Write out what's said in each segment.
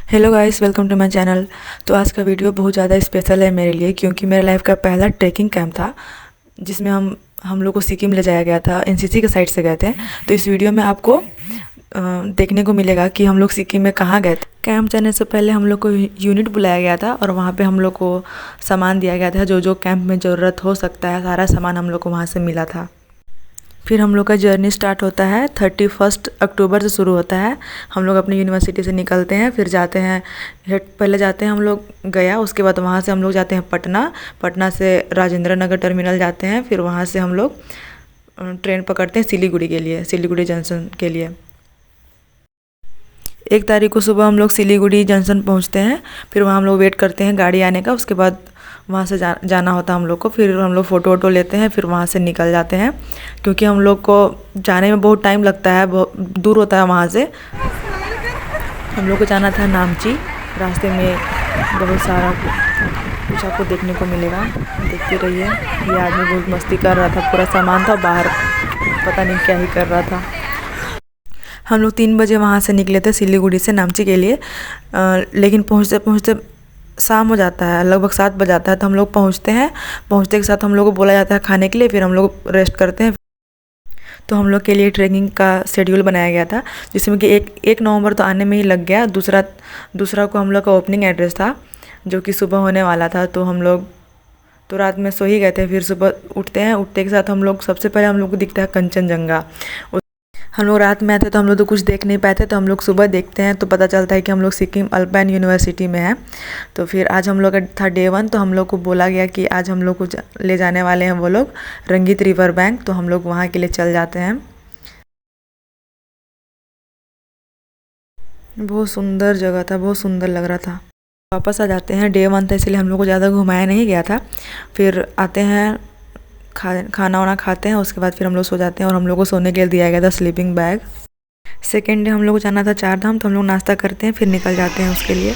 Hello guys, welcome to my channel. तो आज का वीडियो बहुत ज़्यादा स्पेशल है मेरे लिए, क्योंकि मेरे लाइफ का पहला ट्रैकिंग कैंप था जिसमें हम लोग को सिक्किम ले जाया गया था। एनसीसी के साइड से गए थे। तो इस वीडियो में आपको देखने को मिलेगा कि हम लोग सिक्किम में कहाँ गए थे। कैंप जाने से पहले हम लोग को यूनिट बुलाया गया था और वहाँ पे हम लोग को सामान दिया गया था। जो जो कैंप में ज़रूरत हो सकता है सारा सामान हम लोग को वहाँ से मिला था। फिर हम लोग का जर्नी स्टार्ट होता है 31 अक्टूबर से शुरू होता है। हम लोग अपनी यूनिवर्सिटी से निकलते हैं, फिर जाते हैं पहले जाते हैं हम लोग गया। उसके बाद वहाँ से हम लोग जाते हैं पटना से राजेंद्र नगर टर्मिनल जाते हैं। फिर वहाँ से हम लोग ट्रेन पकड़ते हैं सिलीगुड़ी के लिए, सिलीगुड़ी जंक्शन के लिए। 1 तारीख को सुबह हम लोग सिलीगुड़ी जंक्शन पहुँचते हैं। फिर वहाँ हम लोग वेट करते हैं गाड़ी आने का। उसके बाद वहाँ से जाना होता है हम लोग को। फिर हम लोग फ़ोटो वोटो लेते हैं, फिर वहाँ से निकल जाते हैं, क्योंकि हम लोग को जाने में बहुत टाइम लगता है, बहुत दूर होता है वहाँ से। हम लोग को जाना था नामची। रास्ते में बहुत सारा कुछ आपको देखने को मिलेगा, देखते रहिए। ये आदमी बहुत मस्ती कर रहा था, पूरा सामान था बाहर, पता नहीं क्या ही कर रहा था। हम लोग 3 बजे वहाँ से निकले थे सिलीगुड़ी से नामची के लिए, लेकिन पहुँचते पहुँचते शाम हो जाता है, लगभग 7 बज जाता है। तो हम लोग पहुँचते हैं, पहुँचते के साथ हम लोग को बोला जाता है खाने के लिए। फिर हम लोग रेस्ट करते हैं। तो हम लोग के लिए ट्रेकिंग का शेड्यूल बनाया गया था, जिसमें कि एक नवंबर तो आने में ही लग गया। दूसरा को हम लोग का ओपनिंग एड्रेस था, जो कि सुबह होने वाला था। तो हम लोग तो रात में सो ही गए थे। फिर सुबह उठते हैं, उठते के साथ हम लोग सबसे पहले हम लोग को दिखता है कंचनजंगा। हम लोग रात में आए थे तो हम लोग तो कुछ देख नहीं पाए थे। तो हम लोग सुबह देखते हैं तो पता चलता है कि हम लोग सिक्किम अल्पाइन यूनिवर्सिटी में हैं। तो फिर आज हम लोग का था डे 1। तो हम लोग को बोला गया कि आज हम लोग को ले जाने वाले हैं वो लोग रंगीत रिवर बैंक। तो हम लोग वहाँ के लिए चल जाते हैं। बहुत सुंदर जगह था, बहुत सुंदर लग रहा था। वापस आ जाते हैं, डे 1 था इसलिए हम लोग को ज़्यादा घुमाया नहीं गया था। फिर आते हैं, खाना वाना खाते हैं। उसके बाद फिर हम लोग सो जाते हैं और हम लोग को सोने के लिए दिया गया था स्लीपिंग बैग। सेकेंड डे हम लोग को जाना था 4 धाम। तो हम लोग नाश्ता करते हैं, फिर निकल जाते हैं उसके लिए।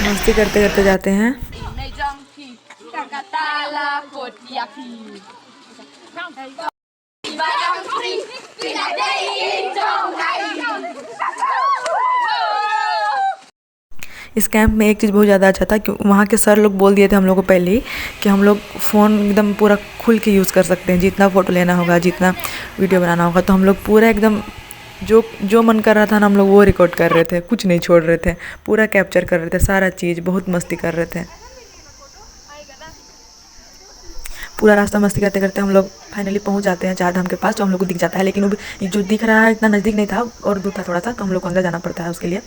मस्ती करते करते जाते हैं। इस कैंप में एक चीज़ बहुत ज़्यादा अच्छा था कि वहाँ के सर लोग बोल दिए थे हम लोग को पहले ही कि हम लोग फ़ोन एकदम पूरा खुल के यूज़ कर सकते हैं, जितना फ़ोटो लेना होगा, जितना वीडियो बनाना होगा। तो हम लोग पूरा एकदम जो मन कर रहा था ना, हम लोग वो रिकॉर्ड कर रहे थे, कुछ नहीं छोड़ रहे थे, पूरा कैप्चर कर रहे थे सारा चीज़। बहुत मस्ती कर रहे थे। पूरा रास्ता मस्ती करते करते हम लोग फाइनली पहुंच जाते हैं 4 धाम के पास। तो हम लोग को दिख जाता है, लेकिन वो जो दिख रहा है इतना नज़दीक नहीं था और दूर था थोड़ा सा। तो हम लोग को अंदर जाना पड़ता है उसके लिए।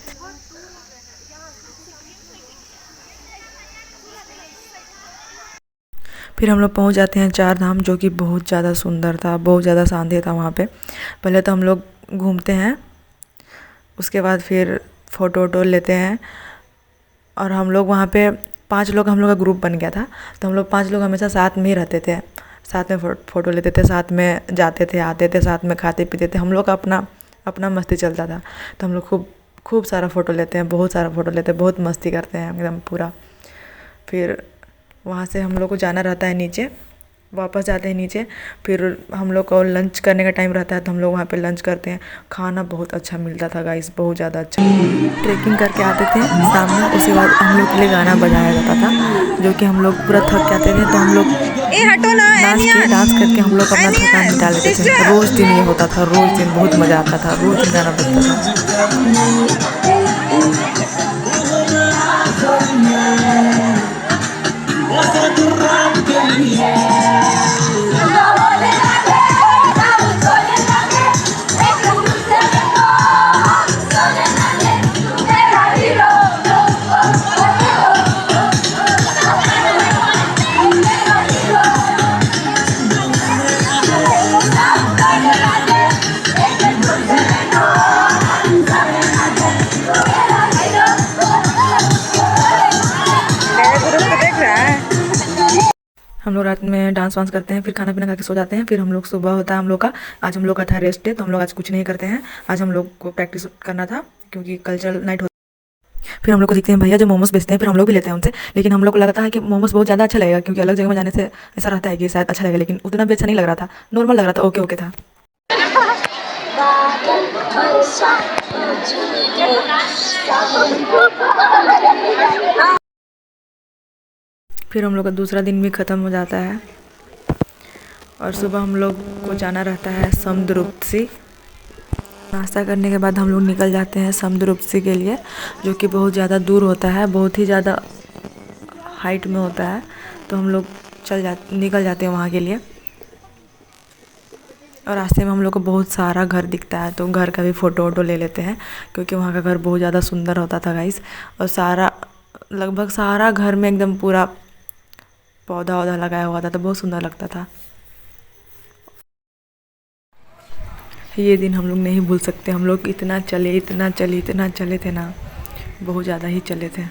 फिर हम लोग पहुंच जाते हैं 4 धाम, जो कि बहुत ज़्यादा सुंदर था, बहुत ज़्यादा शांति था वहाँ पे। पहले तो हम लोग घूमते हैं, उसके बाद फिर फ़ोटो वोटो लेते हैं। और हम लोग वहाँ पे 5 लोग हम लोग का ग्रुप बन गया था। तो हम लोग 5 लोग हमेशा साथ में ही रहते थे, साथ में फ़ोटो लेते थे, साथ में जाते थे, आते थे, साथ में खाते पीते थे। हम लोग का अपना मस्ती चलता था। तो हम लोग खूब सारा फ़ोटो लेते हैं, बहुत सारा फ़ोटो लेते हैं, बहुत मस्ती करते हैं एकदम पूरा। फिर वहाँ से हम लोग को जाना रहता है नीचे, वापस जाते हैं नीचे। फिर हम लोग को लंच करने का टाइम रहता है, तो हम लोग वहाँ पे लंच करते हैं। खाना बहुत अच्छा मिलता था गाइस, बहुत ज़्यादा अच्छा। ट्रैकिंग करके आते थे शाम में, उसके बाद हम लोग के लिए गाना बजाया जाता था, जो कि हम लोग पूरा थक के आते थे। तो हम लोग डांस करके हम लोग अपना थकान मिटा लेते थे। रोज़ दिन ये होता था, रोज़ दिन बहुत मज़ा आता था, रोज़ दिन गाना बजता था। हम लोग रात में डांस वांस करते हैं, फिर खाना पीना खा के सो जाते हैं। फिर हम लोग सुबह होता है हम लोग का। आज हम लोग का था रेस्ट डे, तो हम लोग आज कुछ नहीं करते हैं। आज हम लोग को प्रैक्टिस करना था, क्योंकि कल्चरल नाइट होता। फिर हम लोग को दिखते हैं भैया जो मोमोज बेचते हैं, फिर हम लोग भी लेते हैं उनसे। लेकिन हम लोग को लगता है कि मोमोज बहुत ज़्यादा अच्छा लगेगा, क्योंकि अलग जगह में जाने से ऐसा रहता है कि शायद अच्छा लगेगा, लेकिन उतना भी अच्छा नहीं लग रहा था, नॉर्मल लग रहा था, ओके था। बादल बरसा मुझे सावन को। फिर हम लोग का दूसरा दिन भी ख़त्म हो जाता है और सुबह हम लोग को जाना रहता है समुद्रुप्सी। नाश्ता करने के बाद हम लोग निकल जाते हैं समुद्रुप्सी के लिए, जो कि बहुत ज़्यादा दूर होता है, बहुत ही ज़्यादा हाइट में होता है। तो हम लोग निकल जाते हैं वहाँ के लिए। और रास्ते में हम लोग को बहुत सारा घर दिखता है, तो घर का भी फ़ोटो वोटो ले लेते हैं, क्योंकि वहाँ का घर बहुत ज़्यादा सुंदर होता था गाइस। और लगभग सारा घर में एकदम पूरा पौधा वौधा लगाया हुआ था, तो बहुत सुंदर लगता था। ये दिन हम लोग नहीं भूल सकते। हम लोग इतना चले थे ना, बहुत ज़्यादा ही चले थे।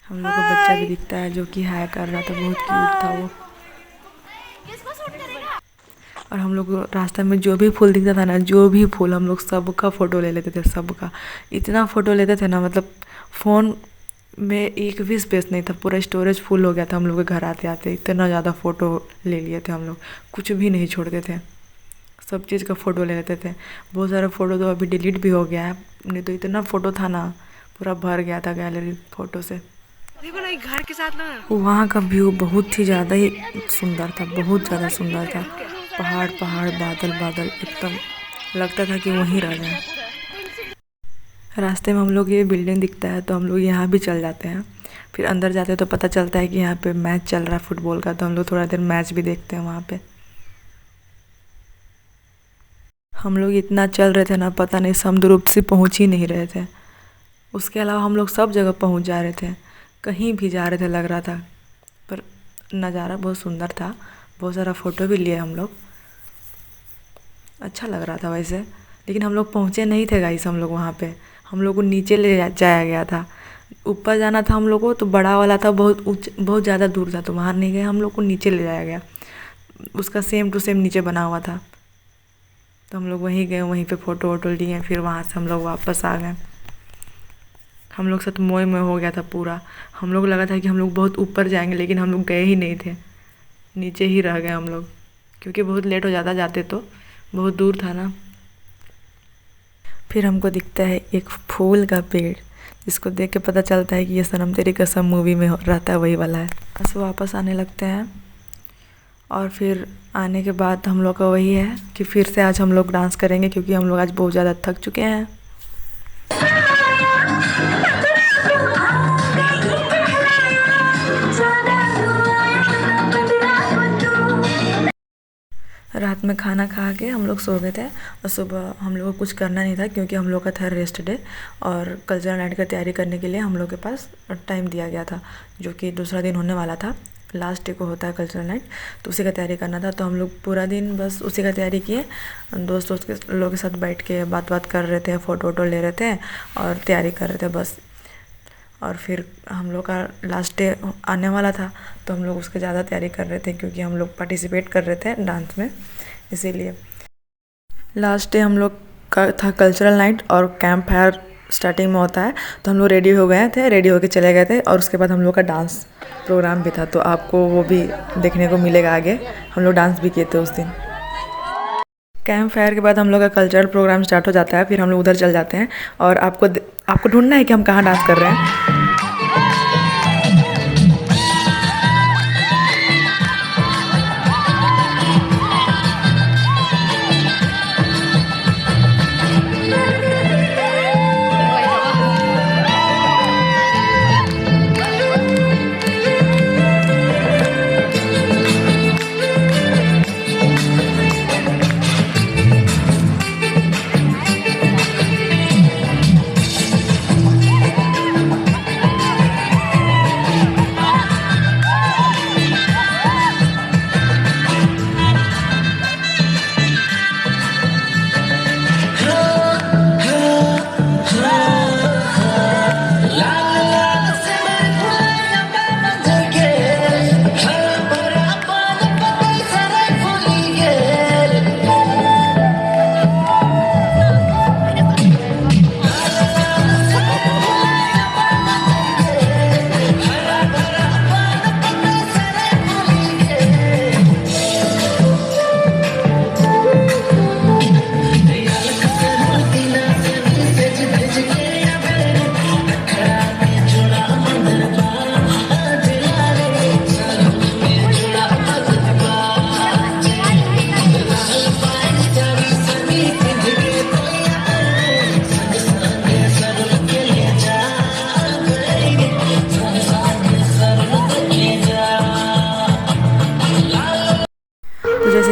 हम लोग को बच्चा भी दिखता है जो कि हाय कर रहा था, बहुत क्यूट था वो। और हम लोग रास्ते में जो भी फूल दिखता था ना, जो भी फूल, हम लोग सबका फ़ोटो ले लेते थे, सबका। इतना फ़ोटो लेते थे ना, मतलब फ़ोन में एक भी स्पेस नहीं था, पूरा स्टोरेज फुल हो गया था। हम लोग के घर आते आते इतना ज़्यादा फ़ोटो ले लिए थे हम लोग, कुछ भी नहीं छोड़ते थे, सब चीज़ का फ़ोटो ले लेते थे। बहुत सारा फ़ोटो तो अभी डिलीट भी हो गया है, नहीं तो इतना फ़ोटो था ना, पूरा भर गया था गैलरी फ़ोटो से। देखो ना घर के साथ ना, वहाँ का व्यू बहुत ही ज़्यादा ही सुंदर था, बहुत ज़्यादा सुंदर था। पहाड़ पहाड़, बादल बादल, एकदम लगता था कि वहीं रह जाए। रास्ते में हम लोग ये बिल्डिंग दिखता है, तो हम लोग यहाँ भी चल जाते हैं। फिर अंदर जाते हैं तो पता चलता है कि यहाँ पे मैच चल रहा है फुटबॉल का, तो हम लोग थोड़ा देर मैच भी देखते हैं वहाँ पे। हम लोग इतना चल रहे थे ना, पता नहीं समुद्रुप्सी पहुँच ही नहीं रहे थे। उसके अलावा हम लोग सब जगह पहुँच जा रहे थे, कहीं भी जा रहे थे लग रहा था। पर नज़ारा बहुत सुंदर था, बहुत सारा फ़ोटो भी लिए हम लोग, अच्छा लग रहा था वैसे। लेकिन हम लोग पहुँचे नहीं थे गाइस। हम लोग वहाँ पे, हम लोग को नीचे ले जाया गया था। ऊपर जाना था हम लोग को, तो बड़ा वाला था, बहुत ज़्यादा दूर था, तो वहाँ नहीं गए। हम लोग को नीचे ले जाया गया, उसका सेम टू सेम नीचे बना हुआ था। तो हम लोग वहीं गए, वहीं पे फ़ोटो वोटो लिए, फिर वहाँ से हम लोग वापस आ गए। हम लोग साथ मोए में हो गया था पूरा। हम लोग लगा था कि हम लोग बहुत ऊपर जाएंगे, लेकिन हम लोग गए ही नहीं थे, नीचे ही रह गए हम लोग, क्योंकि बहुत लेट हो जाता जाते, तो बहुत दूर था ना। फिर हमको दिखता है एक फूल का पेड़, जिसको देख के पता चलता है कि ये सनम तेरी कसम मूवी में रहता है, वही वाला है। बस वापस आने लगते हैं। और फिर आने के बाद हम लोग का वही है कि फिर से आज हम लोग डांस करेंगे, क्योंकि हम लोग आज बहुत ज़्यादा थक चुके हैं। रात में खाना खा के हम लोग सो गए थे, और सुबह हम लोग को कुछ करना नहीं था, क्योंकि हम लोग का था रेस्ट डे, और कल्चरल नाइट का तैयारी करने के लिए हम लोग के पास टाइम दिया गया था, जो कि दूसरा दिन होने वाला था। लास्ट डे को होता है कल्चरल नाइट, तो उसी का तैयारी करना था। तो हम लोग पूरा दिन बस उसी का तैयारी किए, दोस्त के लोगों के साथ बैठ के बात कर रहे थे, फ़ोटो वोटो ले रहे थे और तैयारी कर रहे थे बस। और फिर हम लोग का लास्ट डे आने वाला था, तो हम लोग उसके ज़्यादा तैयारी कर रहे थे, क्योंकि हम लोग पार्टिसिपेट कर रहे थे डांस में, इसीलिए। लास्ट डे हम लोग का था कल्चरल नाइट, और कैंप फायर स्टार्टिंग में होता है, तो हम लोग रेडी हो गए थे, रेडी होके चले गए थे, और उसके बाद हम लोग का डांस प्रोग्राम भी था, तो आपको वो भी देखने को मिलेगा आगे। हम लोग डांस भी किए थे उस दिन। कैंप फायर के बाद हम लोग का कल्चरल प्रोग्राम स्टार्ट हो जाता है, फिर हम लोग उधर चल जाते हैं, और आपको ढूंढना है कि हम कहाँ डांस कर रहे हैं।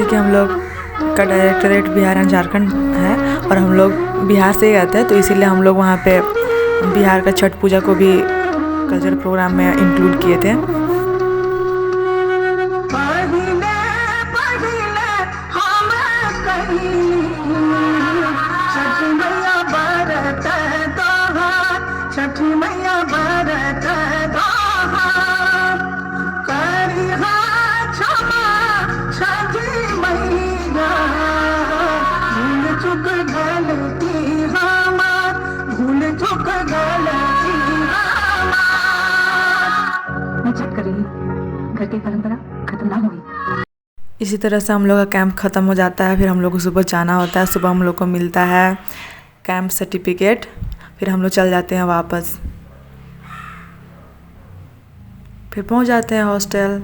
जैसे कि हम लोग का डायरेक्टरेट बिहार एंड झारखंड है और हम लोग बिहार से ही आते हैं, तो इसीलिए हम लोग वहाँ पे बिहार का छठ पूजा को भी कल्चरल प्रोग्राम में इंक्लूड किए थे। घर की परंपरा खत्म ना हुई। इसी तरह से हम लोग का कैंप ख़त्म हो जाता है। फिर हम लोग को सुबह जाना होता है। सुबह हम लोग को मिलता है कैंप सर्टिफिकेट। फिर हम लोग चल जाते हैं वापस, फिर पहुंच जाते हैं हॉस्टल।